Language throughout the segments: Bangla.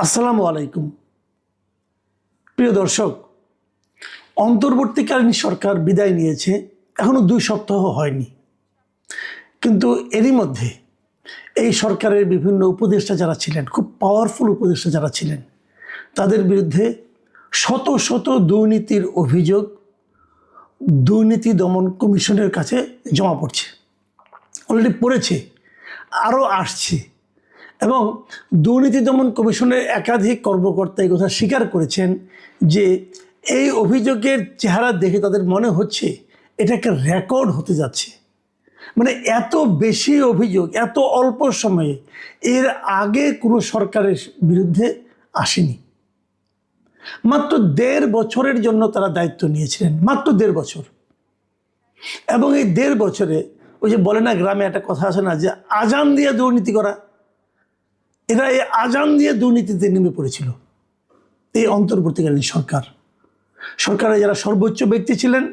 আসসালামু আলাইকুম প্রিয় দর্শক, অন্তর্বর্তীকালীন সরকার বিদায় নিয়েছে, এখনো 2 সপ্তাহ হয়নি, কিন্তু এরই মধ্যে এই সরকারের বিভিন্ন উপদেষ্টা যারা ছিলেন, খুব পাওয়ারফুল উপদেষ্টা যারা ছিলেন, তাদের বিরুদ্ধে শত শত দুর্নীতির অভিযোগ দুর্নীতি দমন কমিশনের কাছে জমা পড়ছে, অলরেডি পড়েছে, আরও আসছে। এবং দুর্নীতি দমন কমিশনের একাধিক কর্মকর্তা এই কথা স্বীকার করেছেন যে এই অভিযোগের চেহারা দেখে তাদের মনে হচ্ছে এটা একটা রেকর্ড হতে যাচ্ছে। মানে এত বেশি অভিযোগ এত অল্প সময়ে এর আগে কোনো সরকারের বিরুদ্ধে আসেনি। মাত্র 1.5 বছরের জন্য তারা দায়িত্ব নিয়েছিলেন, মাত্র 1.5 বছর। এবং এই 1.5 বছরে ওই যে বলে না, গ্রামে একটা কথা আছে না, যে আজান দিয়ে দুর্নীতি করা, এরা এই আজান দিয়ে দুর্নীতিতে নেমে পড়েছিল। এই অন্তর্বর্তীকালীন সরকারে যারা সর্বোচ্চ ব্যক্তি ছিলেন,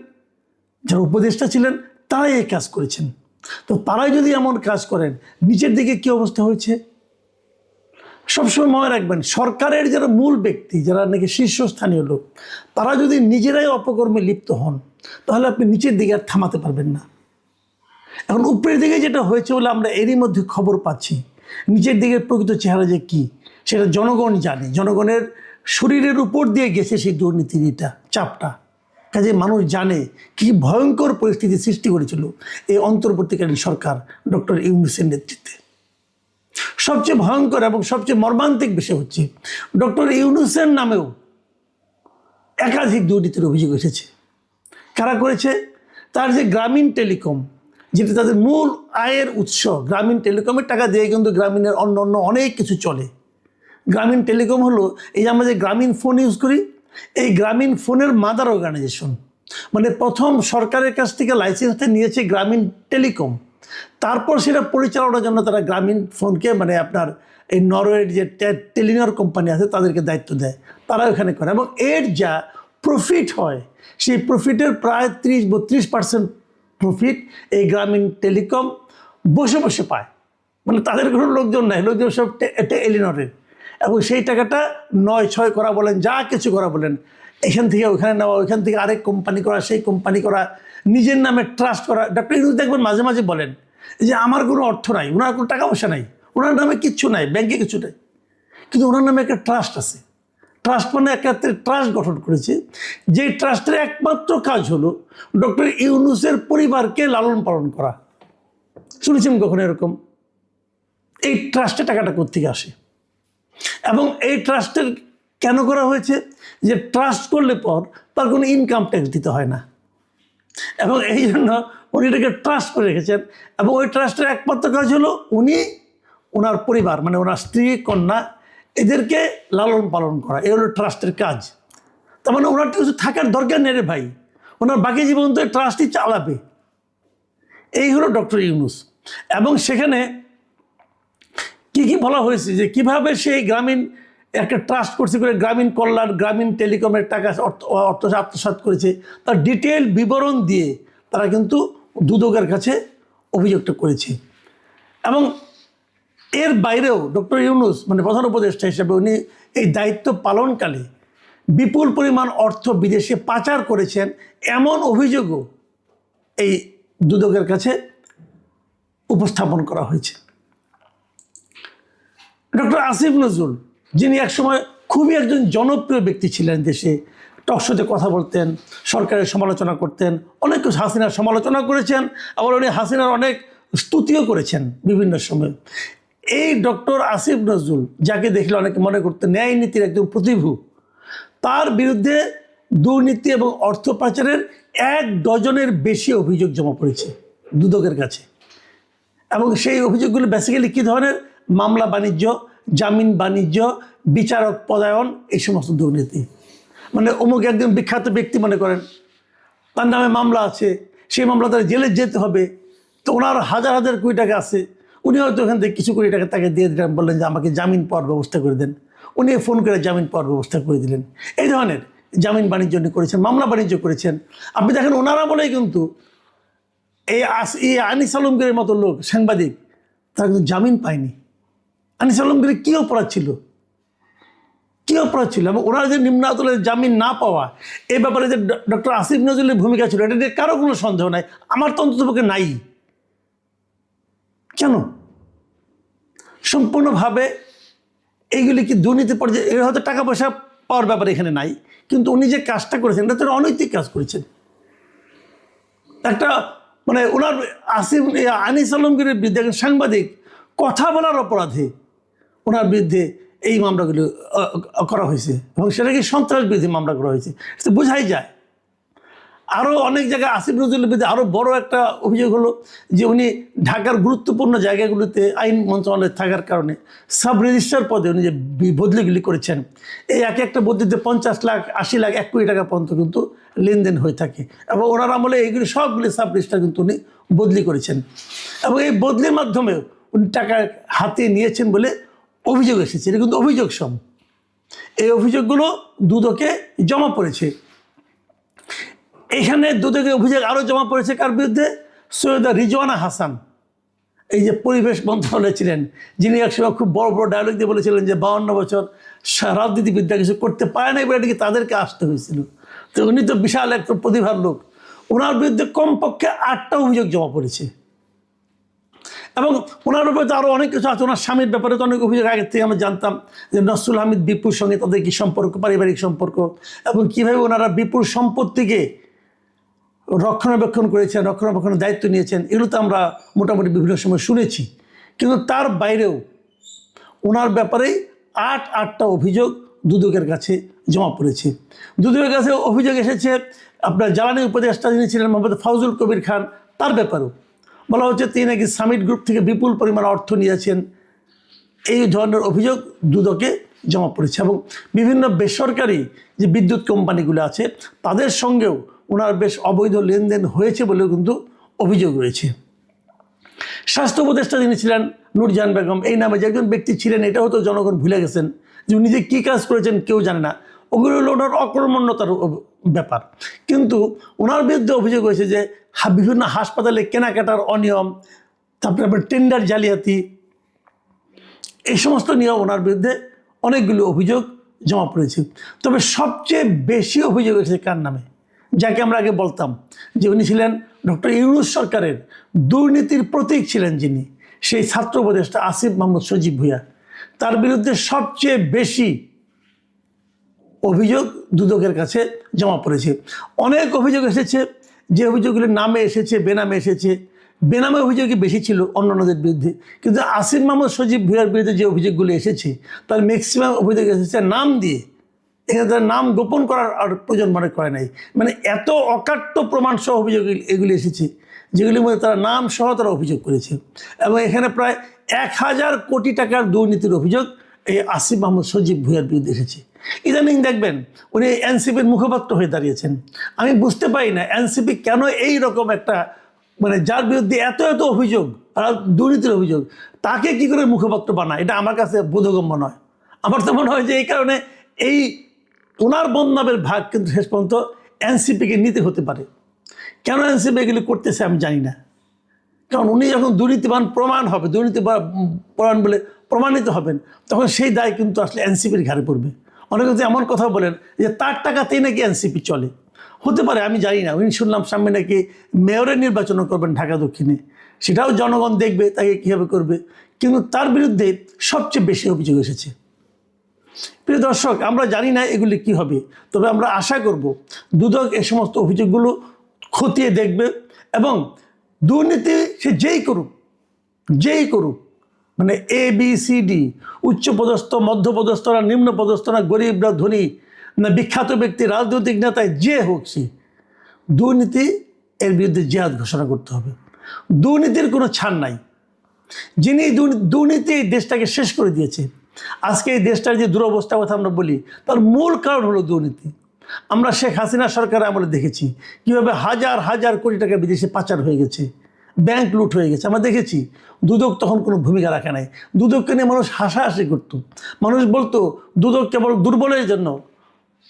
যারা উপদেষ্টা ছিলেন, তারাই এই কাজ করেছেন। তো তারাই যদি এমন কাজ করেন, নিচের দিকে কি অবস্থা হয়েছে সবসময় মনে রাখবেন। সরকারের যারা মূল ব্যক্তি, যারা নাকি শীর্ষস্থানীয় লোক, তারা যদি নিজেরাই অপকর্মে লিপ্ত হন, তাহলে আপনি নিচের দিকে আর থামাতে পারবেন না। এখন উপরের দিকে যেটা হয়েছে বলে আমরা এরই মধ্যে খবর পাচ্ছি, নিচের দিকের প্রকৃত চেহারা যে কী সেটা জনগণ জানে। জনগণের শরীরের উপর দিয়ে গেছে সেই দুর্নীতিটা, চাপটা। কাজে মানুষ জানে কি ভয়ঙ্কর পরিস্থিতি সৃষ্টি করেছিল এই অন্তর্বর্তীকালীন সরকার ডক্টর ইউনূসের নেতৃত্বে। সবচেয়ে ভয়ঙ্কর এবং সবচেয়ে মর্মান্তিক বিষয় হচ্ছে, ডক্টর ইউনূসের নামেও একাধিক দুর্নীতির অভিযোগ এসেছে। কারা করেছে? তার যে গ্রামীণ টেলিকম, যেটা তাদের মূল আয়ের উৎস, গ্রামীণ টেলিকমের টাকা দিয়ে কিন্তু গ্রামীণের অন্য অন্য অনেক কিছু চলে। গ্রামীণ টেলিকম হলো এই যে আমরা যে গ্রামীণ ফোন ইউজ করি, এই গ্রামীণ ফোনের মাদার অর্গানাইজেশন। মানে প্রথম সরকারের কাছ থেকে লাইসেন্সটা নিয়েছে গ্রামীণ টেলিকম, তারপর সেটা পরিচালনার জন্য তারা গ্রামীণ ফোনকে, মানে আপনার এই নরওয়ের যে টেলিনর কোম্পানি আছে তাদেরকে দায়িত্ব দেয়, তারা ওখানে করে। এবং এর যা প্রফিট হয়, সেই প্রফিটের প্রায় 30-32% প্রফিট এই গ্রামীণ টেলিকম বসে বসে পায়। মানে তাদের কোনো লোকজন নাই, লোকজন সব টেলিনরের। এবং সেই টাকাটা 9-6 করা বলেন, যা কিছু করা বলেন, এখান থেকে ওখানে নেওয়া, ওইখান থেকে আরেক কোম্পানি করা, সেই কোম্পানি করা, নিজের নামে ট্রাস্ট করা। ডক্টর ইউনূস দেখবেন মাঝে মাঝে বলেন যে আমার কোনো অর্থ নাই, ওনার কোনো টাকা পয়সা নাই, ওনার নামে কিচ্ছু নাই, ব্যাংকে কিছু নেই, কিন্তু ওনার নামে একটা ট্রাস্ট আছে। ট্রাস্ট মানে একাত্রে ট্রাস্ট গঠন করেছে, যে ট্রাস্টের একমাত্র কাজ হলো ডক্টর ইউনূসের পরিবারকে লালন পালন করা। শুনেছেন কখনো এরকম? এই ট্রাস্টে টাকাটা কোত্থেকে আসে? এবং এই ট্রাস্টের কেন করা হয়েছে? যে ট্রাস্ট করলে পর তার কোনো ইনকাম ট্যাক্স দিতে হয় না, এবং এই জন্য উনি এটাকে ট্রাস্ট করে রেখেছেন। এবং ওই ট্রাস্টের একমাত্র কাজ হলো উনি, ওনার পরিবার, মানে ওনার স্ত্রী, কন্যা, এদেরকে লালন পালন করা। এই হলো ট্রাস্টের কাজ। তার মানে ওনার কিছু থাকার দরকার নেই রে ভাই, ওনার বাকি জীবন তো ট্রাস্টই চালাবে। এই হলো ডক্টর ইউনূস। এবং সেখানে কি কি বলা হয়েছে, যে কিভাবে সেই গ্রামীণ একটা ট্রাস্ট করছে করে গ্রামীণ কল্যাণ, গ্রামীণ টেলিকমের টাকা অর্থ আত্মসাৎ করেছে, তার ডিটেল বিবরণ দিয়ে তারা কিন্তু দুদকের কাছে অভিযোগটা করেছে। এবং এর বাইরেও ডক্টর ইউনূস, মানে প্রধান উপদেষ্টা হিসেবে, উনি এই দায়িত্ব পালনকালে বিপুল পরিমাণ অর্থ বিদেশে পাচার করেছেন, এমন অভিযোগও এই দুদকের কাছে উপস্থাপন করা হয়েছে। ডক্টর আসিফ নজরুল, যিনি একসময় খুবই একজন জনপ্রিয় ব্যক্তি ছিলেন দেশে, টকশোতে কথা বলতেন, সরকারের সমালোচনা করতেন, অনেক কিছু হাসিনার সমালোচনা করেছেন, আবার উনি হাসিনার অনেক স্তুতিও করেছেন বিভিন্ন সময়। এই ডক্টর আসিফ নজরুল, যাকে দেখলে অনেকে মনে করতেন ন্যায় নীতির একজন প্রতিভূ, তার বিরুদ্ধে দুর্নীতি এবং অর্থ পাচারের 1 ডজনের বেশি অভিযোগ জমা পড়েছে দুদকের কাছে। এবং সেই অভিযোগগুলো বেসিক্যালি কী ধরনের? মামলা বাণিজ্য, জামিন বাণিজ্য, বিচারক পদায়ন, এই সমস্ত দুর্নীতি। মানে অমুক একজন বিখ্যাত ব্যক্তি, মনে করেন তার নামে মামলা আছে, সেই মামলা তার জেলে যেতে হবে, তো ওনার হাজার হাজার কোটি টাকা আছে, উনি হয়তো ওখান থেকে কিছু কোটি টাকা তাকে দিয়ে দিলেন, বললেন যে আমাকে জামিন পাওয়ার ব্যবস্থা করে দেন, উনি ফোন করে জামিন পাওয়ার ব্যবস্থা করে দিলেন। এই ধরনের জামিন বাণিজ্য উনি করেছেন, মামলা বাণিজ্য করেছেন। আপনি দেখেন ওনারা বলেই কিন্তু এই আনিস আলমগীরের মতো লোক, সাংবাদিক, তারা কিন্তু জামিন পায়নি। আনিস আলমগীরের কী অপরাধ ছিল? কী অপরাধ ছিল এবং ওনার যে নিম্ন আদালতে জামিন না পাওয়া এই ব্যাপারে যে ডক্টর আসিফ নজরুলের ভূমিকা ছিল এটা নিয়ে কারো কোনো সন্দেহ নাই, আমার তো অন্ততপক্ষে নাই। কেন সম্পূর্ণভাবে এইগুলি কি দুর্নীতি পর্যায়ে, এর হয়তো টাকা পয়সা পাওয়ার ব্যাপারে এখানে নাই, কিন্তু উনি যে কাজটা করেছেন এটা তো অনৈতিক কাজ করেছেন। একটা মানে ওনার আসিফ আনিস আলমগীরের বিরুদ্ধে একজন সাংবাদিক কথা বলার অপরাধে ওনার বিরুদ্ধে এই মামলাগুলো করা হয়েছে এবং সেটাকে সন্ত্রাস বিরোধী মামলা করা হয়েছে, সেটা বোঝাই যায়। আরও অনেক জায়গায় আসিফ নজরুলের বিরুদ্ধে আরও বড় একটা অভিযোগ হলো যে উনি ঢাকার গুরুত্বপূর্ণ জায়গাগুলোতে আইন মন্ত্রণালয়ে থাকার কারণে সাব রেজিস্ট্রার পদে উনি যে বদলিগুলি করেছেন, এই এক একটা বদলিতে 50 লাখ 80 লাখ 1 কোটি টাকা পর্যন্ত কিন্তু লেনদেন হয়ে থাকে এবং ওনার আমলে এইগুলি সবগুলি সাব রেজিস্ট্রার কিন্তু উনি বদলি করেছেন এবং এই বদলির মাধ্যমে উনি টাকা হাতে নিয়েছেন বলে অভিযোগ এসেছে। এটা কিন্তু অভিযোগ সব, এই অভিযোগগুলো দুদকে জমা পড়েছে। এখানে দুদকে অভিযোগ আরও জমা পড়েছে কার বিরুদ্ধে? সৈয়দা রিজওয়ানা হাসান, এই যে পরিবেশ মন্ত্রণালয়ে ছিলেন, যিনি একসময় খুব বড় বড় ডায়লগ দিয়ে বলেছিলেন যে 52 বছর রাজনীতিবিদ্যা কিছু করতে পারে না বলে নাকি তাদেরকে আসতে হয়েছিল। তো উনি তো বিশাল একটা প্রতিভার লোক, ওনার বিরুদ্ধে কমপক্ষে 8টা অভিযোগ জমা পড়েছে এবং ওনার ব্যাপারে তো আরও অনেক কিছু আছে। ওনার স্বামীর ব্যাপারে তো অনেক অভিযোগ আগের থেকে আমরা জানতাম যে নসরুল হামিদ বিপুর সঙ্গে তাদের কী সম্পর্ক, পারিবারিক সম্পর্ক, এবং কীভাবে ওনারা বিপুর সম্পত্তিকে রক্ষণাবেক্ষণ করেছেন, রক্ষণাবেক্ষণের দায়িত্ব নিয়েছেন, এগুলো তো আমরা মোটামুটি বিভিন্ন সময় শুনেছি। কিন্তু তার বাইরেও ওনার ব্যাপারেই 8টা অভিযোগ দুদকের কাছে জমা পড়েছে। দুদকের কাছে অভিযোগ এসেছে আপনার জ্বালানি উপদেষ্টা যিনি ছিলেন মোহাম্মদ ফাউজুল কবির খান, তার ব্যাপারেও বলা হচ্ছে তিনি নাকি সামিট গ্রুপ থেকে বিপুল পরিমাণ অর্থ নিয়েছেন। এই ধরনের অভিযোগ দুদকে জমা পড়েছে এবং বিভিন্ন বেসরকারি যে বিদ্যুৎ কোম্পানিগুলো আছে তাদের সঙ্গেও ওনার বেশ অবৈধ লেনদেন হয়েছে বলেও কিন্তু অভিযোগ রয়েছে। স্বাস্থ্য উপদেষ্টা যিনি ছিলেন নূরজাহান বেগম, এই নামে যে একজন ব্যক্তি ছিলেন এটাও তো জনগণ ভুলে গেছেন, যে উনি যে কী কাজ করেছেন কেউ জানে না। ওগুলো হলো ওনার অকর্মণ্যতার ব্যাপার। কিন্তু ওনার বিরুদ্ধে অভিযোগ হয়েছে যে বিভিন্ন হাসপাতালে কেনাকাটার অনিয়ম, তারপরে আপনার টেন্ডার জালিয়াতি, এই সমস্ত নিয়ে ওনার বিরুদ্ধে অনেকগুলো অভিযোগ জমা পড়েছে। তবে সবচেয়ে বেশি অভিযোগ এসেছে কার নামে? যাকে আমরা আগে বলতাম যে উনি ছিলেন ডক্টর ইউনূস সরকারের দুর্নীতির প্রতীক ছিলেন, যিনি সেই ছাত্র উপদেষ্টা আসিফ মাহমুদ সজীব ভূঁইয়া, তার বিরুদ্ধে সবচেয়ে বেশি অভিযোগ দুদকের কাছে জমা পড়েছে। অনেক অভিযোগ এসেছে, যে অভিযোগগুলির নামে এসেছে, বেনামে এসেছে। বেনামে অভিযোগই বেশি ছিল অন্যান্যদের বিরুদ্ধে, কিন্তু আসিফ মাহমুদ সজীব ভূঁইয়ার বিরুদ্ধে যে অভিযোগগুলি এসেছে তার ম্যাক্সিমাম অভিযোগ এসেছে নাম দিয়ে। এখানে তার নাম গোপন করার আর প্রয়োজন মনে করে নাই, মানে এত অকাট্য প্রমাণ সহ অভিযোগ এগুলি এসেছে যেগুলির মধ্যে তারা নাম সহ তারা অভিযোগ করেছে। এবং এখানে প্রায় 1000 কোটি টাকার দুর্নীতির অভিযোগ এই আসিফ মাহমুদ সজীব ভূঁইয়ার বিরুদ্ধে এসেছে। ইদানিং দেখবেন উনি এনসিপির মুখপাত্র হয়ে দাঁড়িয়েছেন। আমি বুঝতে পারি না এনসিপি কেন এই রকম একটা, মানে যার বিরুদ্ধে এত এত অভিযোগ আর দুর্নীতির অভিযোগ, তাকে কি করে মুখপাত্র বানায়, এটা আমার কাছে বোধগম্য নয়। আমার তো মনে হয় যে এই কারণে এই ওনার বদনামের ভাগ কিন্তু শেষ পর্যন্ত এনসিপিকে নিতে হতে পারে। কেন এনসিপি এগুলি করতেছে আমি জানি না, কারণ উনি যখন দুর্নীতিবান প্রমাণ হবে, দুর্নীতিবান বলে প্রমাণিত হবেন, তখন সেই দায় কিন্তু আসলে এনসিপির ঘাড়ে পড়বে। অনেকে তো এমন কথা বলেন যে তার টাকাতেই নাকি এনসিপি চলে, হতে পারে আমি জানি না। উনি শুনলাম সামনে নাকি মেয়রের নির্বাচনও করবেন ঢাকা দক্ষিণে, সেটাও জনগণ দেখবে তাকে কীভাবে করবে, কিন্তু তার বিরুদ্ধে সবচেয়ে বেশি অভিযোগ এসেছে। প্রিয় দর্শক, আমরা জানি না এগুলি কি হবে, তবে আমরা আশা করব দুদক এই সমস্ত অভিযোগগুলো খতিয়ে দেখবে এবং দুর্নীতি সে যেই করুক, মানে ABCD, উচ্চপদস্থ, মধ্যপদস্থ না নিম্নপদস্থ না গরিব না ধনী না বিখ্যাত ব্যক্তি, রাজনৈতিক নেতায় যে হোক, সে দুর্নীতি এর বিরুদ্ধে জিহাদ ঘোষণা করতে হবে। দুর্নীতির কোনো ছাড় নাই। যিনি দুর্নীতি এই দেশটাকে শেষ করে দিয়েছে, আজকে এই দেশটার যে দুরবস্থার কথা আমরা বলি, তার মূল কারণ হলো দুর্নীতি। আমরা শেখ হাসিনা সরকার আমলে দেখেছি কীভাবে হাজার হাজার কোটি টাকা বিদেশে পাচার হয়ে গেছে, ব্যাংক লুট হয়ে গেছে, আমরা দেখেছি। দুদক তখন কোনো ভূমিকা রাখে নাই। দুদককে নিয়ে মানুষ হাসাহাসি করতো, মানুষ বলতো দুদক কেবল দুর্বলের জন্য,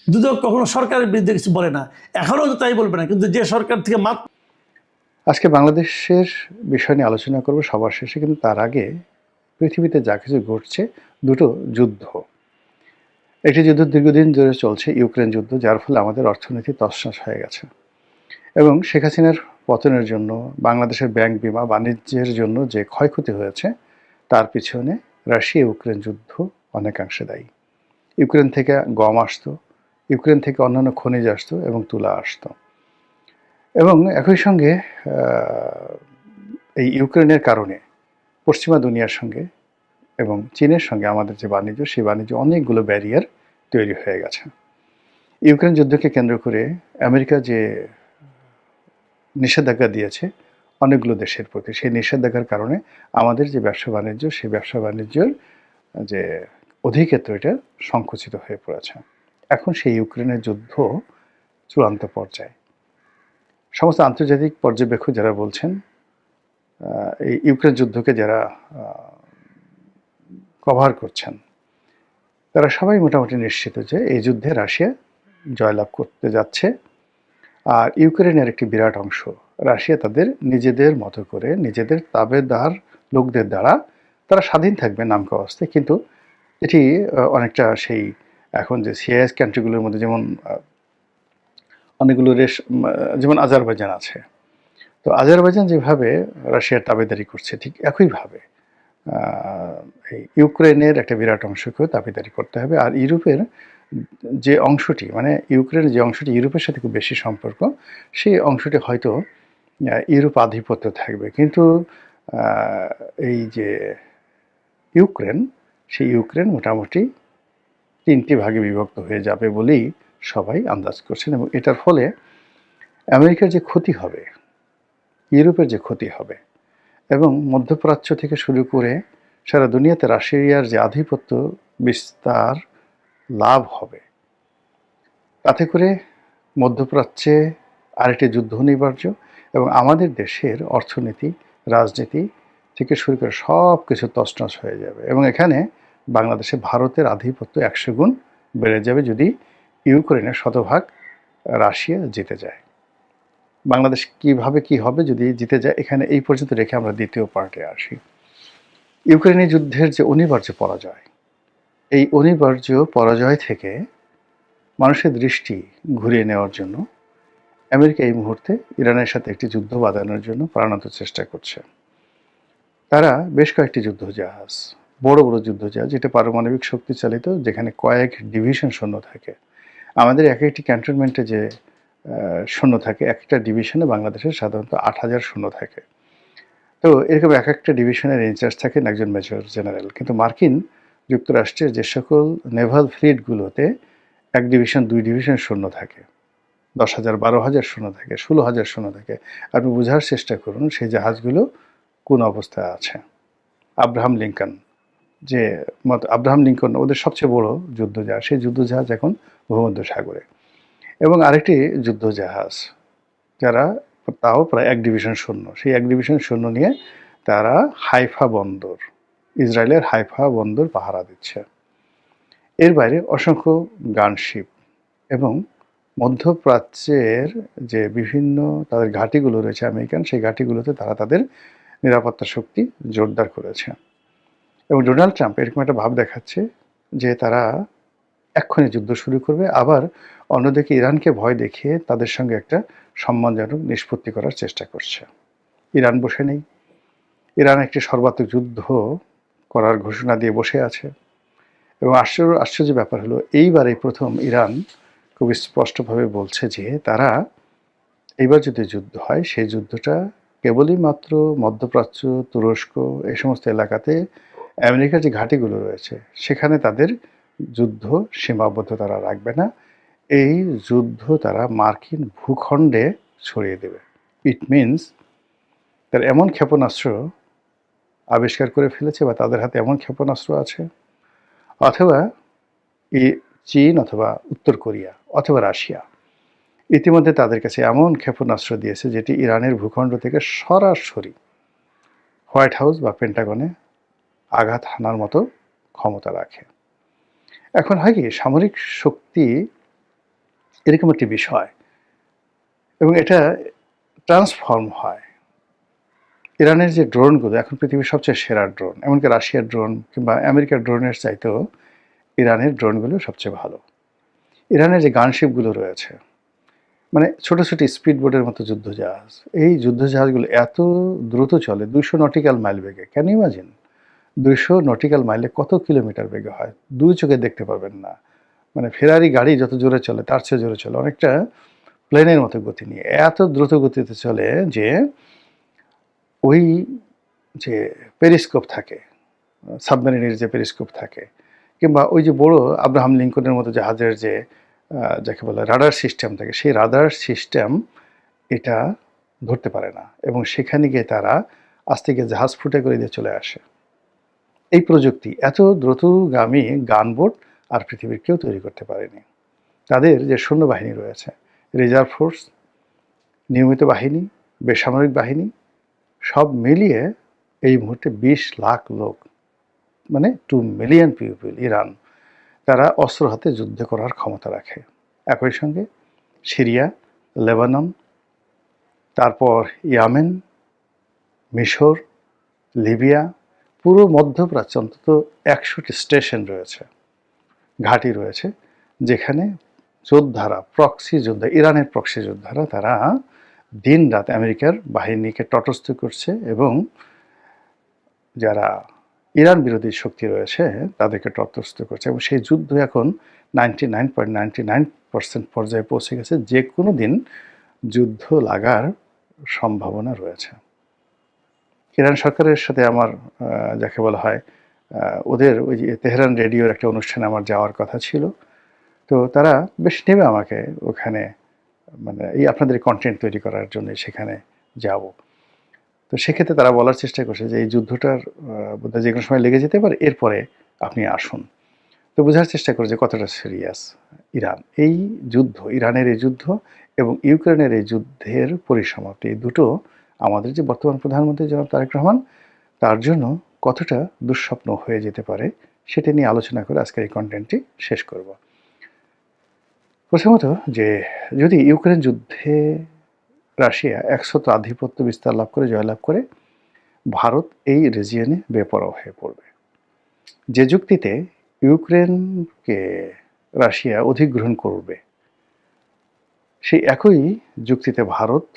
দুদক কখনো সরকারের বিরুদ্ধে কিছু বলে না, এখনও তো তাই বলবে না, কিন্তু যে সরকার থেকে আজকে বাংলাদেশের বিষয় নিয়ে আলোচনা করব সবার শেষে, কিন্তু তার আগে পৃথিবীতে যা কিছু ঘটছে, দুটো যুদ্ধ, একটি যুদ্ধ দীর্ঘদিন ধরে চলছে, ইউক্রেন যুদ্ধ, যার ফলে আমাদের অর্থনীতি তছনছ হয়ে গেছে। এবং শেখ হাসিনার পতনের জন্য বাংলাদেশের ব্যাংক বিমা বাণিজ্যের জন্য যে ক্ষয়ক্ষতি হয়েছে, তার পিছনে রাশিয়া ইউক্রেন যুদ্ধ অনেকাংশে দায়ী। ইউক্রেন থেকে গম আসতো, ইউক্রেন থেকে অন্যান্য খনিজ আসতো এবং তুলা আসতো। এবং একই সঙ্গে এই ইউক্রেনের কারণে পশ্চিমা দুনিয়ার সঙ্গে এবং চীনের সঙ্গে আমাদের যে বাণিজ্য, সেই বাণিজ্য অনেকগুলো ব্যারিয়ার তৈরি হয়ে গেছে। ইউক্রেন যুদ্ধকে কেন্দ্র করে আমেরিকা যে নিষেধাজ্ঞা দিয়েছে অনেকগুলো দেশের প্রতি, সেই নিষেধাজ্ঞার কারণে আমাদের যে ব্যবসা বাণিজ্য, সেই ব্যবসা বাণিজ্যের যে অধিক্ষেত্র, এটা সংকুচিত হয়ে পড়েছে। এখন সেই ইউক্রেনের যুদ্ধ চূড়ান্ত পর্যায়ে। সমস্ত আন্তর্জাতিক পর্যবেক্ষক যারা বলছেন, এই ইউক্রেন যুদ্ধকে যারা কভার করছেন, তারা সবাই মোটামুটি নিশ্চিত যে এই যুদ্ধে রাশিয়া জয়লাভ করতে যাচ্ছে। আর ইউক্রেনের একটি বিরাট অংশ রাশিয়া তাদের নিজেদের মতো করে, নিজেদের তাবেদার লোকদের দ্বারা তারা স্বাধীন থাকবে নামকা অবস্থায়। কিন্তু এটি অনেকটা সেই এখন যে সিআইএস কান্ট্রিগুলোর মধ্যে যেমন অনেকগুলো দেশ, যেমন আজারবাইজান আছে, তো আজারবাইজান যেভাবে রাশিয়ার তাবেদারি করছে, ঠিক একইভাবে এই ইউক্রেনের একটা বিরাট অংশকেও দাবিদারি করতে হবে। আর ইউরোপের যে অংশটি, মানে ইউক্রেনের যে অংশটি ইউরোপের সাথে খুব বেশি সম্পর্ক, সেই অংশটি হয়তো ইউরোপ আধিপত্য থাকবে। কিন্তু এই যে ইউক্রেন, সেই ইউক্রেন মোটামুটি 3টি ভাগে বিভক্ত হয়ে যাবে বলেই সবাই আন্দাজ করছেন। এবং এটার ফলে আমেরিকার যে ক্ষতি হবে, ইউরোপের যে ক্ষতি হবে, এবং মধ্যপ্রাচ্য থেকে শুরু করে সারা দুনিয়াতে রাশিয়ার যে আধিপত্য বিস্তার লাভ হবে, তাতে করে মধ্যপ্রাচ্যে আরেকটি যুদ্ধ অনিবার্য এবং আমাদের দেশের অর্থনীতি, রাজনীতি থেকে শুরু করে সব কিছু তছনছ হয়ে যাবে। এবং এখানে বাংলাদেশে ভারতের আধিপত্য 100 গুণ বেড়ে যাবে যদি ইউক্রেনের শতভাগ রাশিয়া জিতে যায়। বাংলাদেশ কিভাবে কি হবে যদি জিতে যায়, এখানে এই পর্যন্ত রেখে আমরা দ্বিতীয় পার্টে আসি। ইউক্রেনের যুদ্ধের যে অনিবার্য পরাজয়, এই অনিবার্য পরাজয় থেকে মানুষের দৃষ্টি ঘুরিয়ে নেওয়ার জন্য আমেরিকা এই মুহূর্তে ইরানের সাথে একটি যুদ্ধ বাঁধানোর জন্য প্রাণান্ত চেষ্টা করছে। তারা বেশ কয়েকটি যুদ্ধজাহাজ, বড় বড় যুদ্ধজাহাজ, যেটা পারমাণবিক শক্তি চালিত, যেখানে কয়েক ডিভিশন সৈন্য থাকে। আমাদের এক একটি ক্যান্টনমেন্টে যে সৈন্য থাকে, একটা ডিভিশনে বাংলাদেশের সাধারণত 8,000 সৈন্য থাকে। তো এরকম এক একটা ডিভিশনের ইনচার্জ থাকেন একজন মেজর জেনারেল। কিন্তু মার্কিন যুক্তরাষ্ট্রের যে সকল নেভাল ফ্লিটগুলোতে 1 ডিভিশন 2 ডিভিশন সৈন্য থাকে, 10,000 12,000 সৈন্য থাকে, 16,000 সৈন্য থাকে। আপনি বোঝার চেষ্টা করুন সেই জাহাজগুলো কোন অবস্থায় আছে। আব্রাহাম লিঙ্কন, যে আব্রাহাম লিঙ্কন ওদের সবচেয়ে বড় যুদ্ধজাহাজ, সেই যুদ্ধজাহাজ এখন ভূমধ্য সাগরে। এবং আরেকটি যুদ্ধজাহাজ, যারা তাও প্রায় 1 ডিভিশন সৈন্য, সেই 1 ডিভিশন সৈন্য নিয়ে তারা হাইফা বন্দর, ইসরায়েলের হাইফা বন্দর পাহারা দিচ্ছে। এর বাইরে অসংখ্য গানশিপ এবং মধ্যপ্রাচ্যের যে বিভিন্ন তাদের ঘাঁটিগুলো রয়েছে আমেরিকান, সেই ঘাঁটিগুলোতে তারা তাদের নিরাপত্তা শক্তি জোরদার করেছে। এবং ডোনাল্ড ট্রাম্প এরকম একটা ভাব দেখাচ্ছে যে তারা এক্ষুনি যুদ্ধ শুরু করবে, আবার অন্যদিকে ইরানকে ভয় দেখিয়ে তাদের সঙ্গে একটা সম্মানজনক নিষ্পত্তি করার চেষ্টা করছে। ইরান বসে নেই, ইরান একটি সর্বাত্মক যুদ্ধ করার ঘোষণা দিয়ে বসে আছে। এবং আশ্চর্য ব্যাপার হলো, এইবারে প্রথম ইরান খুব স্পষ্টভাবে বলছে যে তারা এইবার যদি যুদ্ধ হয়, সেই যুদ্ধটা কেবলই মাত্র মধ্যপ্রাচ্য, তুরস্ক, এই সমস্ত এলাকাতে আমেরিকার যে ঘাঁটিগুলো রয়েছে সেখানে তাদের যুদ্ধ সীমাবদ্ধ তারা রাখবে না। এই যুদ্ধ তারা মার্কিন ভূখণ্ডে ছড়িয়ে দেবে। ইট মিনস তারা এমন ক্ষেপণাস্ত্র আবিষ্কার করে ফেলেছে বা তাদের হাতে এমন ক্ষেপণাস্ত্র আছে, অথবা চীন অথবা উত্তর কোরিয়া অথবা রাশিয়া ইতিমধ্যে তাদের কাছে এমন ক্ষেপণাস্ত্র দিয়েছে যেটি ইরানের ভূখণ্ড থেকে সরাসরি হোয়াইট হাউস বা পেন্টাগনে আঘাত হানার মতো ক্ষমতা রাখে। এখন হয় কি, সামরিক শক্তি এরকম একটি বিষয় এবং এটা ট্রান্সফর্ম হয়। ইরানের যে ড্রোনগুলো এখন পৃথিবীর সবচেয়ে সেরা ড্রোন, এমনকি রাশিয়ার ড্রোন কিংবা আমেরিকার ড্রোনের চাইতেও ইরানের ড্রোনগুলো সবচেয়ে ভালো। ইরানের যে গানশিপগুলো রয়েছে, মানে ছোট ছোট স্পিড বোটের মতো যুদ্ধজাহাজ, এই যুদ্ধজাহাজগুলো এত দ্রুত চলে 200 নটিক্যাল মাইল বেগে। Can you imagine? 200 নটিক্যাল মাইলে কত কিলোমিটার বেগে হয়? দুই চোখে দেখতে পাবেন না। মানে ফেরারি গাড়ি যত জোরে চলে তার চেয়ে জোরে চলে, অনেকটা প্লেনের মতো গতি নিয়ে। এত দ্রুত গতিতে চলে যে ওই যে পেরিস্কোপ থাকে, সাবমেরিনের যে পেরিস্কোপ থাকে, কিংবা ওই যে বড় আব্রাহাম লিঙ্কনের মতো জাহাজের যে যাকে বলে রাডার সিস্টেম থাকে, সেই রাডার সিস্টেম এটা ধরতে পারে না, এবং সেখানে গিয়ে তারা আস্তে গিয়ে জাহাজ ফুটে করে দিয়ে চলে আসে। এই প্রযুক্তি এত দ্রুতগামী গানবোট আর পৃথিবীর কেউ তৈরি করতে পারেনি। তাদের যে সৈন্যবাহিনী রয়েছে, রিজার্ভ ফোর্স, নিয়মিত বাহিনী, বেসামরিক বাহিনী, সব মিলিয়ে এই মুহূর্তে 20 লাখ লোক, মানে 2 মিলিয়ন পিপল ইরান, তারা অস্ত্র হাতে যুদ্ধ করার ক্ষমতা রাখে। একই সঙ্গে সিরিয়া, লেবানন, তারপর ইয়ামেন, মিশর, লিবিয়া, পুরো মধ্যপ্রাচ্যে অন্তত 100টি স্টেশন রয়েছে, ঘাঁটি রয়েছে, যেখানে যোদ্ধারা, প্রক্সি যোদ্ধা, ইরানের প্রক্সি যোদ্ধারা, তারা দিন রাত আমেরিকার বাহিনীকে তটস্থ করছে, এবং যারা ইরান বিরোধী শক্তি রয়েছে তাদেরকে তটস্থ করছে। এবং সেই যুদ্ধ এখন 99.99% পর্যায়ে পৌঁছে গেছে। যে কোনো দিন যুদ্ধ লাগার সম্ভাবনা রয়েছে। ইরান সরকারের সাথে আমার যাকে বলা হয় ওদের ওই যে তেহরান রেডিওর একটা অনুষ্ঠানে আমার যাওয়ার কথা ছিল। তো তারা বেশ নেবে আমাকে ওখানে, মানে এই আপনাদের কন্টেন্ট তৈরি করার জন্য সেখানে যাব। তো সেক্ষেত্রে তারা বলার চেষ্টা করছে যে এই যুদ্ধটার বোধহয় যে কোনো সময় লেগে যেতে পারে, এরপরে আপনি আসুন। তো বোঝার চেষ্টা করে যে কতটা সিরিয়াস ইরান। এই যুদ্ধ, ইরানের এই যুদ্ধ এবং ইউক্রেনের এই যুদ্ধের পরিসমাপ্তি, এই দুটো আমাদের যে বর্তমান প্রধানমন্ত্রী জনাব তারেক রহমান, তার জন্য কতটা দুঃস্বপ্ন হয়ে যেতে পারে সেটা নিয়ে আলোচনা করে আজকের এই কন্টেন্টটি শেষ করব। প্রথমত, যে যদি ইউক্রেন যুদ্ধে রাশিয়া একশত আধিপত্য বিস্তার লাভ করে, জয়লাভ করে, ভারত এই রিজিয়নে বেপরোয়া হয়ে পড়বে। যে যুক্তিতে ইউক্রেনকে রাশিয়া অধিগ্রহণ করবে, সেই একই যুক্তিতে ভারত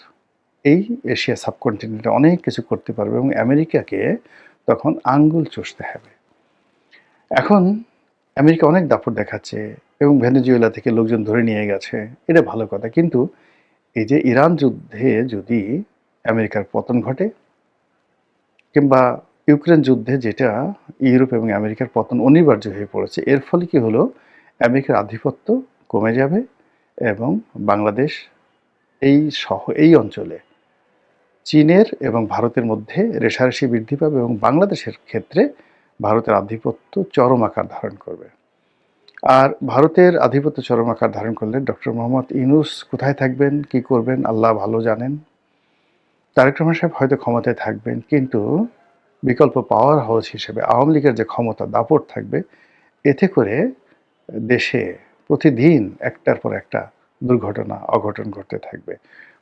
এই এশিয়া সাবকন্টিনেন্টে অনেক কিছু করতে পারবে, এবং আমেরিকাকে তখন আঙ্গুল চষতে হবে। এখন আমেরিকা অনেক দাপট দেখাচ্ছে এবং ভেনেজুয়েলা থেকে লোকজন ধরে নিয়ে গেছে, এটা ভালো কথা। কিন্তু এই যে ইরান যুদ্ধে যদি আমেরিকার পতন ঘটে, কিংবা ইউক্রেন যুদ্ধে যেটা ইউরোপ এবং আমেরিকার পতন অনিবার্য হয়ে পড়েছে, এর ফলে কি হলো, আমেরিকার আধিপত্য কমে যাবে, এবং বাংলাদেশ এই অঞ্চলে চীনের এবং ভারতের মধ্যে রেষারেষি বৃদ্ধি পাবে, এবং বাংলাদেশের ক্ষেত্রে ভারতের আধিপত্য চরম আকার ধারণ করবে। আর ভারতের আধিপত্য চরম আকার ধারণ করলে ডক্টর মোহাম্মদ ইউনূস কোথায় থাকবেন, কি করবেন, আল্লাহ ভালো জানেন। তারেক রহমান সাহেব হয়তো ক্ষমতায় থাকবেন, কিন্তু বিকল্প পাওয়ার হাউস হিসেবে আওয়ামী লীগের যে ক্ষমতা দাপট থাকবে, এতে করে দেশে প্রতিদিন একটার পর একটা দুর্ঘটনা, অঘটন ঘটতে থাকবে।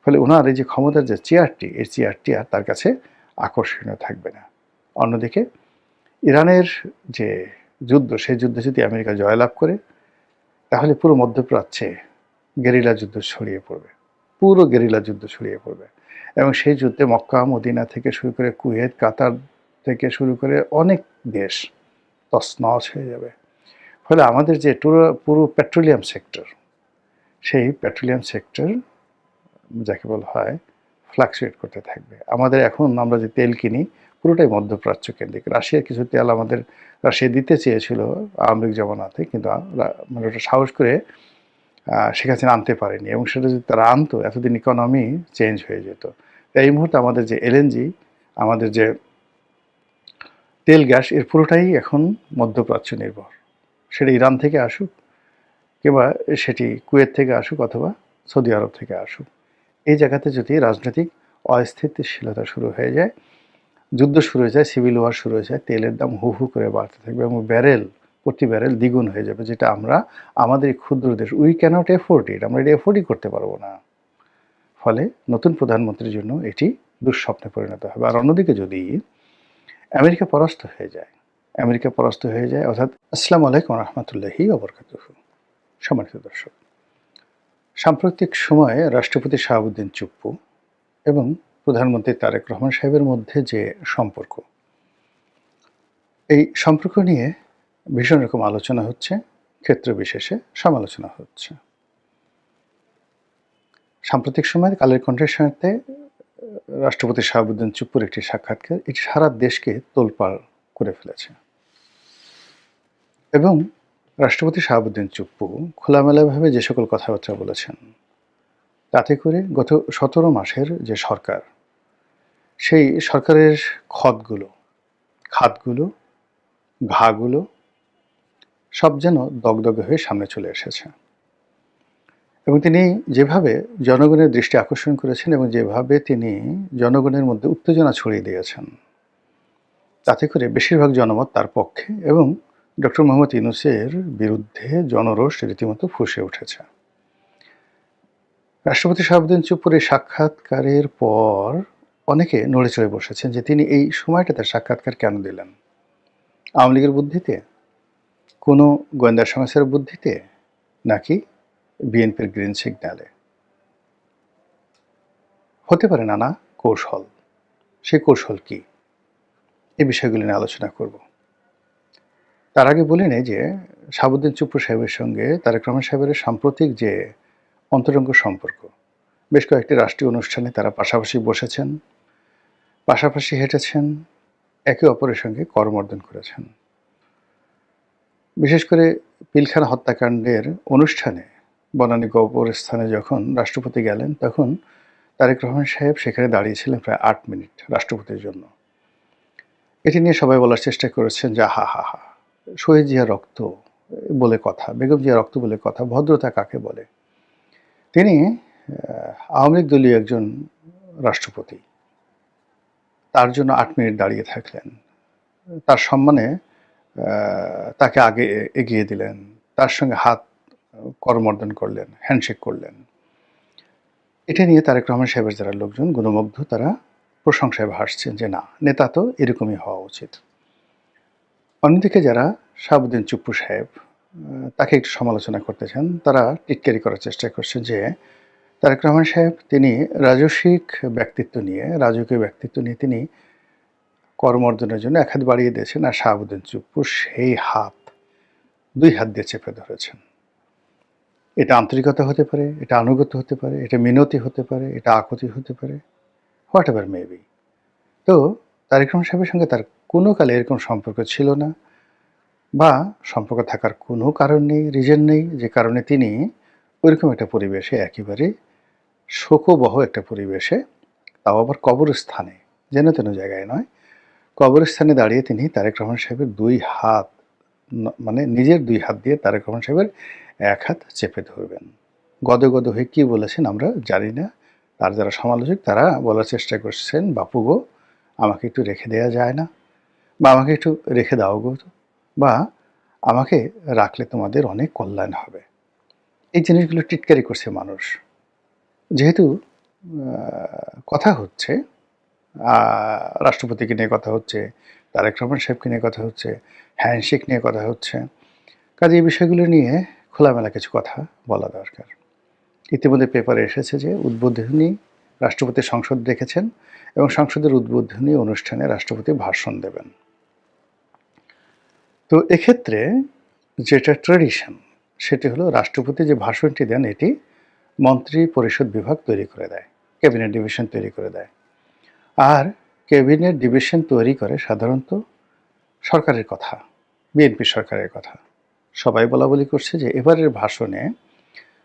ফলে ওনার এই যে ক্ষমতার যে চেয়ারটি, এই চেয়ারটি আর তার কাছে আকর্ষণীয় থাকবে না। অন্যদিকে ইরানের যে যুদ্ধ, সেই যুদ্ধে যদি আমেরিকা জয়লাভ করে, তাহলে পুরো মধ্যপ্রাচ্যে গেরিলা যুদ্ধ ছড়িয়ে পড়বে, পুরো গেরিলা যুদ্ধ ছড়িয়ে পড়বে। এবং সেই যুদ্ধে মক্কা, মদিনা থেকে শুরু করে কুয়েত, কাতার থেকে শুরু করে অনেক দেশ তছনছ হয়ে যাবে। ফলে আমাদের যে পুরো পেট্রোলিয়াম সেক্টর, সেই পেট্রোলিয়াম সেক্টর যাকে বলা হয় ফ্লাকচুয়েট করতে থাকবে। আমাদের এখন আমরা যে তেল কিনি পুরোটাই মধ্যপ্রাচ্য কেন্দ্রিক। রাশিয়ার কিছু তেল আমাদের রাশিয়া দিতে চেয়েছিল আওয়ামী লীগ জমানাতে, কিন্তু মানে ওটা সাহস করে শেখ হাসিনা আনতে পারেনি, এবং সেটা যদি তারা আনতো এতদিন ইকোনমি চেঞ্জ হয়ে যেত। এই মুহূর্তে আমাদের যে এলএনজি, আমাদের যে তেল গ্যাস, এর পুরোটাই এখন মধ্যপ্রাচ্য নির্ভর। সেটা ইরান থেকে আসুক, কিংবা সেটি কুয়েত থেকে আসুক, অথবা সৌদি আরব থেকে আসুক। এই জায়গাতে যদি রাজনৈতিক অস্থিতিশীলতা শুরু হয়ে যায়, যুদ্ধ শুরু হয়ে যায়, সিভিল ওয়ার শুরু হয়ে যায়, তেলের দাম হু হু করে বাড়তে থাকবে, এবং প্রতি ব্যারেল দ্বিগুণ হয়ে যাবে, যেটা আমরা আমাদের এই ক্ষুদ্র দেশ, উই ক্যানট এফোর্ড ইট, আমরা এটা এফোর্ডই করতে পারবো না। ফলে নতুন প্রধানমন্ত্রীর জন্য এটি দুঃস্বপ্নে পরিণত হবে। আর অন্যদিকে যদি আমেরিকা পরাস্ত হয়ে যায়, আমেরিকা পরাস্ত হয়ে যায়। অর্থাৎ আসসালামু আলাইকুম রহমতুল্লাহি ওবরকাতুহু। সম্মানিত দর্শক, সাম্প্রতিক সময়ে রাষ্ট্রপতি শাহাবুদ্দিন চুপ্পু এবং প্রধানমন্ত্রী তারেক রহমান সাহেবের মধ্যে যে সম্পর্ক, এই সম্পর্ক নিয়ে ভীষণ রকম আলোচনা হচ্ছে, ক্ষেত্র বিশেষে সমালোচনা হচ্ছে। সাম্প্রতিক সময়ে কালের কণ্ঠের সাথে রাষ্ট্রপতি শাহাবুদ্দিন চুপ্পুর একটি সাক্ষাৎকার এটি সারা দেশকে তোলপাড় করে ফেলেছে এবং রাষ্ট্রপতি শাহাবুদ্দিন চুপ্পু খোলামেলাভাবে যে সকল কথাবার্তা বলেছেন, তাতে করে গত ১৭ মাসের যে সরকার, সেই সরকারের খাতগুলো, ঘাগুলো সব যেন দগদগে হয়ে সামনে চলে এসেছে। এবং তিনি যেভাবে জনগণের দৃষ্টি আকর্ষণ করেছেন এবং যেভাবে তিনি জনগণের মধ্যে উত্তেজনা ছড়িয়ে দিয়েছেন, তাতে করে বেশিরভাগ জনমত তার পক্ষে এবং ডক্টর মোহাম্মদ ইউনূসের বিরুদ্ধে জনরোষ রীতিমতো ফুঁসে উঠেছে। রাষ্ট্রপতি শাহাবুদ্দিন চুপ্পুর এই সাক্ষাৎকারের পর অনেকে নড়ে চড়ে বসেছেন যে তিনি এই সময়টাতে সাক্ষাৎকার কেন দিলেন? আওয়ামী লীগের বুদ্ধিতে, কোনো গোয়েন্দা সংস্থার বুদ্ধিতে, নাকি বিএনপির গ্রিন সিগন্যালে? হতে পারে নানা কৌশল। সেই কৌশল কি? এই বিষয়গুলি নিয়ে আলোচনা করব। তার আগে বলে নেই যে শাহাবুদ্দিন চুপ্পু সাহেবের সঙ্গে তারেক রহমান সাহেবের সাম্প্রতিক যে অন্তরঙ্গ সম্পর্ক, বেশ কয়েকটি রাষ্ট্রীয় অনুষ্ঠানে তারা পাশাপাশি বসেছেন, পাশাপাশি হেঁটেছেন, একে অপরের সঙ্গে করমর্দন করেছেন। বিশেষ করে পিলখানা হত্যাকাণ্ডের অনুষ্ঠানে বনানী কবরস্থানে যখন রাষ্ট্রপতি গেলেন, তখন তারেক রহমান সাহেব সেখানে দাঁড়িয়েছিলেন প্রায় ৮ মিনিট রাষ্ট্রপতির জন্য। এটি নিয়ে সবাই বলার চেষ্টা করেছেন যে হা হা হা, শহীদ জিয়া রক্ত বলে কথা, বেগম জিয়া রক্ত বলে কথা, ভদ্রতা কাকে বলে? তিনি আওয়ামী লীগ দলীয় একজন রাষ্ট্রপতি, তার জন্য ৮ মিনিট দাঁড়িয়ে থাকলেন, তার সম্মানে তাকে আগে এগিয়ে দিলেন, তার সঙ্গে হাত করমর্দন করলেন, হ্যান্ডশেক করলেন। এটা নিয়ে তারেক রহমান সাহেবের যারা লোকজন গুণমুগ্ধ, তারা প্রশংসায় ভাসছেন যে না, নেতা তো এরকমই হওয়া উচিত। অন্যদিকে যারা শাহাবুদ্দিন চুপ্পু সাহেব, তাকে একটু সমালোচনা করতে চান, তারা টিটকারি করার চেষ্টা করছেন যে তারেক রহমান সাহেব তিনি রাজস্বিক ব্যক্তিত্ব নিয়ে, রাজকীয় ব্যক্তিত্ব নিয়ে তিনি করমর্দনের জন্য এক হাত বাড়িয়ে দিয়েছেন, আর শাহাবুদ্দিন চুপ্পু সেই হাত ২ হাত দিয়ে চেপে ধরেছেন। এটা আন্তরিকতা হতে পারে, এটা আনুগত্য হতে পারে, এটা মিনতি হতে পারে, এটা আকুতি হতে পারে, হোয়াট এভার মেবি। তো তারেক রহমান সাহেবের সঙ্গে তার কোনো কালে এরকম সম্পর্ক ছিল না, বা সম্পর্ক থাকার কোনো কারণ নেই, রিজন নেই, যে কারণে তিনি ওইরকম একটা পরিবেশে, একেবারে শোকবহ একটা পরিবেশে, তাও আবার কবরস্থানে, যেন তেন জায়গায় নয়, কবরস্থানে দাঁড়িয়ে তিনি তারেক রহমান সাহেবের ২ হাত, মানে নিজের ২ হাত দিয়ে তারেক রহমান সাহেবের ১ হাত চেপে ধরবেন। গদগদ হয়ে কী বলেছেন আমরা জানি না। তার যারা সমালোচক, তারা বলার চেষ্টা করছেন, বাপু গো, আমাকে একটু রেখে দেওয়া যায় না, বা আমাকে একটু রেখে দাও গো, বা আমাকে রাখলে তোমাদের অনেক কল্যাণ হবে। এই জিনিসগুলো টিটকারি করছে মানুষ। যেহেতু কথা হচ্ছে, রাষ্ট্রপতিকে নিয়ে কথা হচ্ছে, তারেক রহমান সাহেবকে নিয়ে কথা হচ্ছে, হ্যান্ডশেক নিয়ে কথা হচ্ছে, কাজে এই বিষয়গুলো নিয়ে খোলামেলা কিছু কথা বলা দরকার। ইতিমধ্যে পেপারে এসেছে যে উদ্বোধনী রাষ্ট্রপতি সংসদ দেখেছেন এবং সংসদের উদ্বোধনী অনুষ্ঠানে রাষ্ট্রপতি ভাষণ দেবেন। তো এক্ষেত্রে যেটা ট্র্যাডিশন, সেটি হলো রাষ্ট্রপতি যে ভাষণটি দেন, এটি মন্ত্রী পরিষদ বিভাগ তৈরি করে দেয়, ক্যাবিনেট ডিভিশন তৈরি করে দেয়। আর ক্যাবিনেট ডিভিশন তৈরি করে সাধারণত সরকারের কথা, বিএনপি সরকারের কথা। সবাই বলাবলি করছে যে এবারের ভাষণে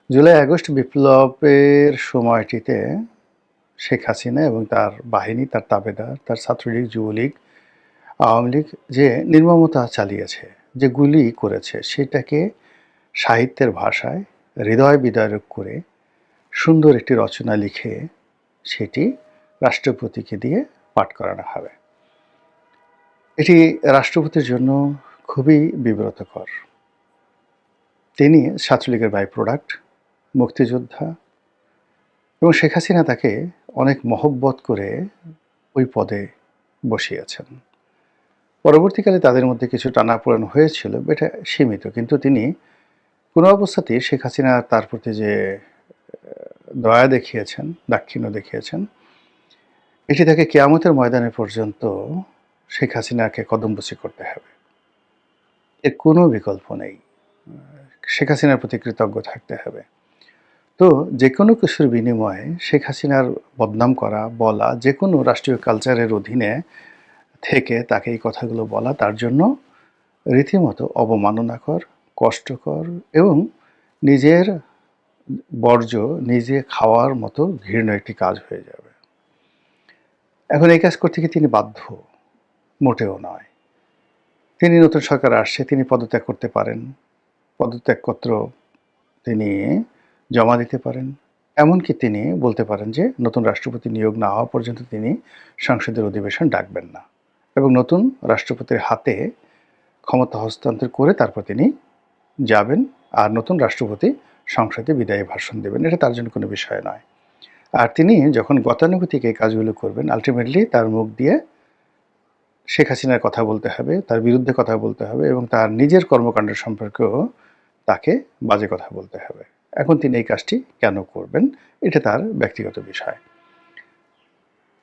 জুলাই আগস্ট বিপ্লবের সময়টিতে শেখ হাসিনা এবং তার বাহিনী, তার তাবেদার, তার ছাত্রলীগ, যুবলীগ, আওয়ামী লীগ যে নির্মমতা চালিয়েছে, যে গুলি করেছে, সেটাকে সাহিত্যের ভাষায় হৃদয় বিদারক করে সুন্দর একটি রচনা লিখে সেটি রাষ্ট্রপতিকে দিয়ে পাঠ করানো হবে। এটি রাষ্ট্রপতির জন্য খুবই বিব্রতকর। তিনি ছাত্রলীগের বাই প্রোডাক্ট, মুক্তিযোদ্ধা, এবং শেখ হাসিনা তাকে অনেক মহব্বত করে ওই পদে বসিয়েছেন। পরবর্তীকালে তাদের মধ্যে কিছু টানাপোড়েন হয়েছিল, এটা সীমিত, কিন্তু তিনি কোনো অবস্থাতেই শেখ হাসিনা তার প্রতি যে দয়া দেখিয়েছেন, দাক্ষিণ্য দেখিয়েছেন, এটি তাকে কিয়ামতের ময়দানে পর্যন্ত শেখ হাসিনাকে কদমবুচি করতে হবে। এর কোনো বিকল্প নেই। শেখ হাসিনার প্রতি কৃতজ্ঞ থাকতে হবে। তো যে কোনো কিছুর বিনিময়ে শেখ হাসিনার বদনাম করা, বলা, যে কোনো রাষ্ট্রীয় কালচারের অধীনে থেকে তাকে এই কথাগুলো বলা তার জন্য রীতিমতো অবমাননাকর, কষ্টকর এবং নিজের বর্জ্য নিজে খাওয়ার মতো ঘৃণ্য একটি কাজ হয়ে যাবে। এখন এই কাজ করতে গিয়ে তিনি বাধ্য, মোটেও নয়। তিনি নতুন সরকার আসছে, তিনি পদত্যাগ করতে পারেন, পদত্যাগপত্র তিনি জমা দিতে পারেন, এমনকি তিনি বলতে পারেন যে নতুন রাষ্ট্রপতি নিয়োগ না হওয়া পর্যন্ত তিনি সংসদের অধিবেশন ডাকবেন না এবং নতুন রাষ্ট্রপতির হাতে ক্ষমতা হস্তান্তর করে তারপর তিনি যাবেন আর নতুন রাষ্ট্রপতি সংসদে বিদায়ী ভাষণ দেবেন। এটা তার জন্য কোনো বিষয় নয়। আর তিনি যখন গতানুগতিক এই কাজগুলো করবেন, আলটিমেটলি তার মুখ দিয়ে শেখ হাসিনার কথা বলতে হবে, তার বিরুদ্ধে কথা বলতে হবে এবং তার নিজের কর্মকাণ্ড সম্পর্কেও তাকে বাজে কথা বলতে হবে। এখন তিনি এই কাজটি কেন করবেন, এটা তার ব্যক্তিগত বিষয়।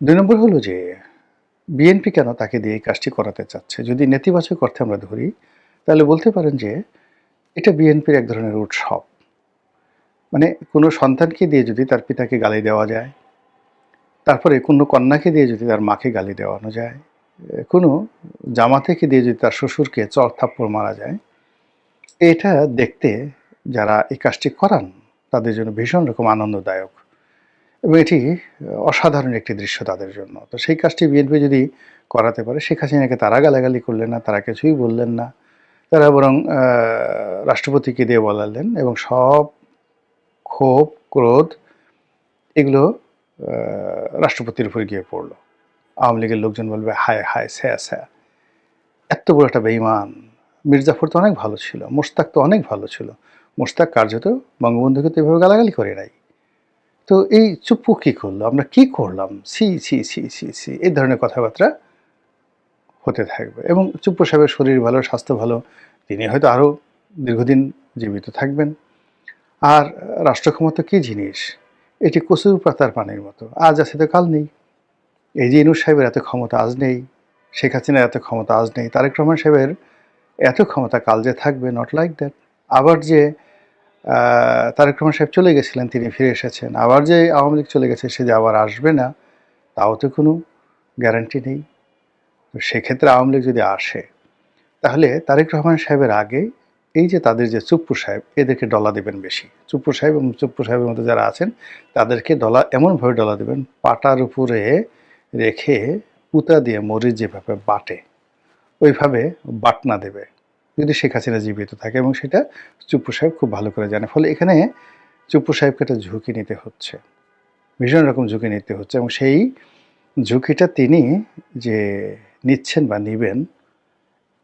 ২ নম্বর হলো যে বিএনপি কেন তাকে দিয়ে এই কাজটি করাতে চাচ্ছে। যদি নেতিবাচক অর্থে আমরা ধরি, তাহলে বলতে পারেন যে এটা বিএনপির এক ধরনের উৎসব। মানে কোনো সন্তানকে দিয়ে যদি তার পিতাকে গালি দেওয়া যায়, তারপরে কোনো কন্যাকে দিয়ে যদি তার মাকে গালি দেওয়ানো যায়, কোনো জামাতাকে দিয়ে যদি তার শ্বশুরকে চড় থাপ্পড় মারা যায়, এটা দেখতে যারা এই কাজটি করান তাদের জন্য ভীষণ রকম আনন্দদায়ক এবং এটি অসাধারণ একটি দৃশ্য তাদের জন্য। তো সেই কাজটি বিএনপি যদি করাতে পারে, শেখ হাসিনাকে তারা গালাগালি করলেন না, তারা কিছুই বললেন না, তারা বরং রাষ্ট্রপতিকে দিয়ে বলালেন এবং সব ক্ষোভ, ক্রোধ এগুলো রাষ্ট্রপতির উপর গিয়ে পড়লো। আওয়ামী লীগের লোকজন বলবে হায় হায় স্যা স্যা, এত বড় একটা বেঈমান। মির্জাফর তো অনেক ভালো ছিল, মোশতাক তো অনেক ভালো ছিল, মোশতাক কার্যত বঙ্গবন্ধুকে তো এভাবে গালাগালি করে নাই। তো এই চুপ্পু কী করলো, আমরা কি করলাম, সি সি সি সি সি, এই ধরনের কথাবার্তা হতে থাকবে এবং চুপ্পু সাহেবের শরীর ভালো, স্বাস্থ্য ভালো, তিনি হয়তো আরও দীর্ঘদিন জীবিত থাকবেন। আর রাষ্ট্র ক্ষমতা কী জিনিস, এটি কচুর পাতার পানির মতো, আজ আছে তো কাল নেই। এই যে ইনুস সাহেবের এত ক্ষমতা আজ নেই, শেখ হাসিনার এত ক্ষমতা আজ নেই, তারেক রহমান সাহেবের এত ক্ষমতা কাল যে থাকবে, নট লাইক দ্যাট। আবার যে তারেক রহমান সাহেব চলে গেছিলেন, তিনি ফিরে এসেছেন, আবার যে আওয়ামী লীগ চলে গেছে সে যে আবার আসবে না, তাও তো কোনো গ্যারান্টি নেই। তো সেক্ষেত্রে আওয়ামী লীগ যদি আসে, তাহলে তারেক রহমান সাহেবের আগে এই যে তাদের যে চুপ্পু সাহেব, এদেরকে ডলা দেবেন বেশি। চুপ্পু সাহেব এবং চুপ্পু সাহেবের মধ্যে যারা আছেন তাদেরকে ডলা এমনভাবে ডলা দেবেন, পাটার উপরে রেখে পুতা দিয়ে মরিচ যেভাবে বাটে ওইভাবে বাটনা দেবে যদি শেখ হাসিনা জীবিত থাকে, এবং সেটা চুপ্পু সাহেব খুব ভালো করে জানে। ফলে এখানে চুপ্পু সাহেবকে একটা ঝুঁকি নিতে হচ্ছে, ভীষণ রকম ঝুঁকি নিতে হচ্ছে এবং সেই ঝুঁকিটা তিনি যে নিচ্ছেন বা নেবেন,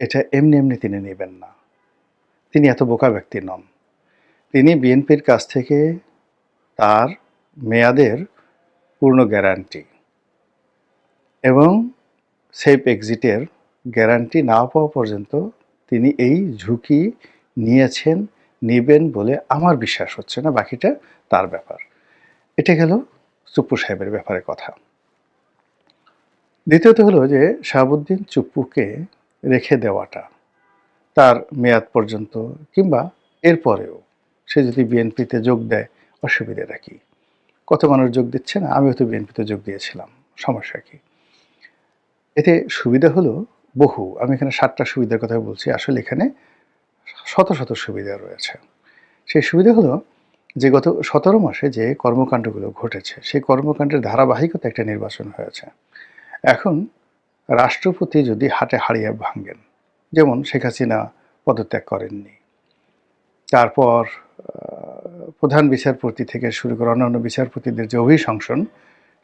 এটা এমনি এমনি তিনি নেবেন না। তিনি এত বোকা ব্যক্তি নন। তিনি বিএনপির কাছ থেকে তার মেয়াদের পূর্ণ গ্যারান্টি এবং সেফ এক্সিটের গ্যারান্টি না পাওয়া পর্যন্ত তিনি এই ঝুঁকি নিয়েছেন, নেবেন বলে আমার বিশ্বাস হচ্ছে না। বাকিটা তার ব্যাপার। এটা গেল চুপ্পু সাহেবের ব্যাপারে কথা। দ্বিতীয়ত হলো যে শাহাবুদ্দিন চুপ্পুকে রেখে দেওয়াটা তার মেয়াদ পর্যন্ত কিংবা এরপরেও সে যদি বিএনপিতে যোগ দেয়, অসুবিধাটা কী? কত মানুষ যোগ দিচ্ছে না? আমিও তো বিএনপিতে যোগ দিয়েছিলাম, সমস্যা কী? এতে সুবিধা হলো বহু। আমি এখানে 7টা সুবিধার কথা বলছি, আসলে এখানে শত শত সুবিধা রয়েছে। সেই সুবিধা হলো যে গত 17 মাসে যে কর্মকাণ্ডগুলো ঘটেছে, সেই কর্মকাণ্ডের ধারাবাহিকতা একটা নির্বাচন হয়েছে। এখন রাষ্ট্রপতি যদি হাটে হারিয়ে ভাঙেন, যেমন শেখ হাসিনা পদত্যাগ করেননি, তারপর প্রধান বিচারপতি থেকে শুরু করে অন্যান্য বিচারপতিদের যে অভিশংসন,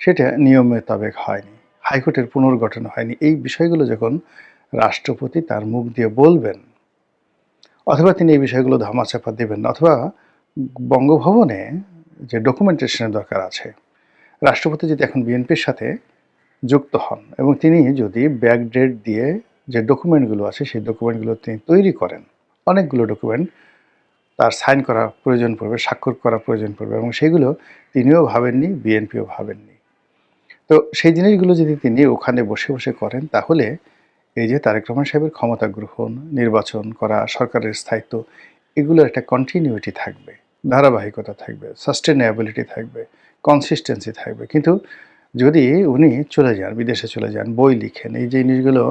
সেটা নিয়ম মোতাবেক হয়নি, হাইকোর্টের পুনর্গঠন হয়নি, এই বিষয়গুলো যখন রাষ্ট্রপতি তার মুখ দিয়ে বলবেন, অথবা তিনি এই বিষয়গুলো ধামাচাপা দেবেন না, অথবা বঙ্গভবনে যে ডকুমেন্টেশনের দরকার আছে, রাষ্ট্রপতি যদি এখন বিএনপির সাথে যুক্ত হন এবং তিনি যদি ব্যাকডেট দিয়ে যে ডকুমেন্টগুলো আছে সেই ডকুমেন্টগুলো তিনি তৈরি করেন, অনেকগুলো ডকুমেন্ট তার সাইন করা প্রয়োজন পড়বে, স্বাক্ষর করা প্রয়োজন পড়বে, এবং সেগুলো তিনিও ভাবেননি, বিএনপিও ভাবেননি। তো সেই জিনিসগুলো যদি তিনি ওখানে বসে বসে করেন, তাহলে এই যে তারেক রহমান সাহেবের ক্ষমতা গ্রহণ, নির্বাচন করা, সরকারের স্থায়িত্ব, এগুলোর একটা কন্টিনিউইটি থাকবে, ধারাবাহিকতা থাকবে, সাস্টেনেবিলিটি থাকবে, কনসিস্টেন্সি থাকবে। কিন্তু যদি উনি চলে যান, বিদেশে চলে যান, বই লিখেন, এই যে জিনিসগুলো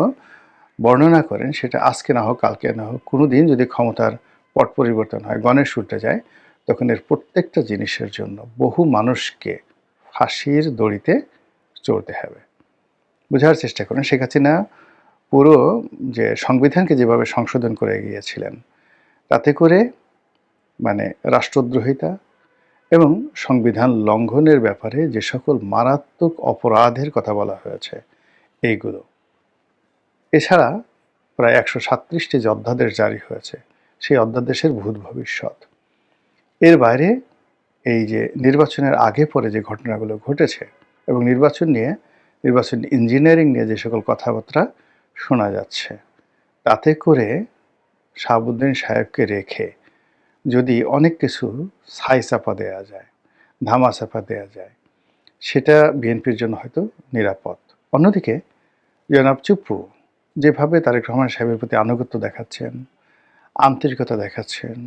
বর্ণনা করেন, সেটা আজকে না হোক, কালকে না হোক, কোনো দিন যদি ক্ষমতার পট পরিবর্তন হয়, গণেশ উল্টে যায়, তখন এর প্রত্যেকটা জিনিসের জন্য বহু মানুষকে ফাঁসির দড়িতে চড়তে হবে। বোঝার চেষ্টা করেন, শেখ হাসিনা পুরো যে সংবিধানকে যেভাবে সংশোধন করে গিয়েছিলেন, তাতে করে মানে রাষ্ট্রদ্রোহিতা এবং সংবিধান লঙ্ঘনের ব্যাপারে যে সকল মারাত্মক অপরাধের কথা বলা হয়েছে এইগুলো, এছাড়া প্রায় 137টি যে অধ্যাদেশ জারি হয়েছে, সেই অধ্যাদেশের ভূত ভবিষ্যৎ, এর বাইরে এই যে নির্বাচনের আগে পরে যে ঘটনাগুলো ঘটেছে এবং নির্বাচন ইঞ্জিনিয়ারিং নিয়ে যে সকল কথাবার্তা শোনা যাচ্ছে, তাতে করে শাহাবুদ্দিন সাহেবকে রেখে যদি অনেক কিছু ছাই চাপা দেওয়া যায়, ধামা চাপা দেওয়া যায়, সেটা বিএনপির জন্য হয়তো নিরাপদ। অন্যদিকে জনাব চুপ্পু যেভাবে তারেক রহমান সাহেবের প্রতি আনুগত্য দেখাচ্ছেন, আন্তরিকতা দেখাচ্ছেন,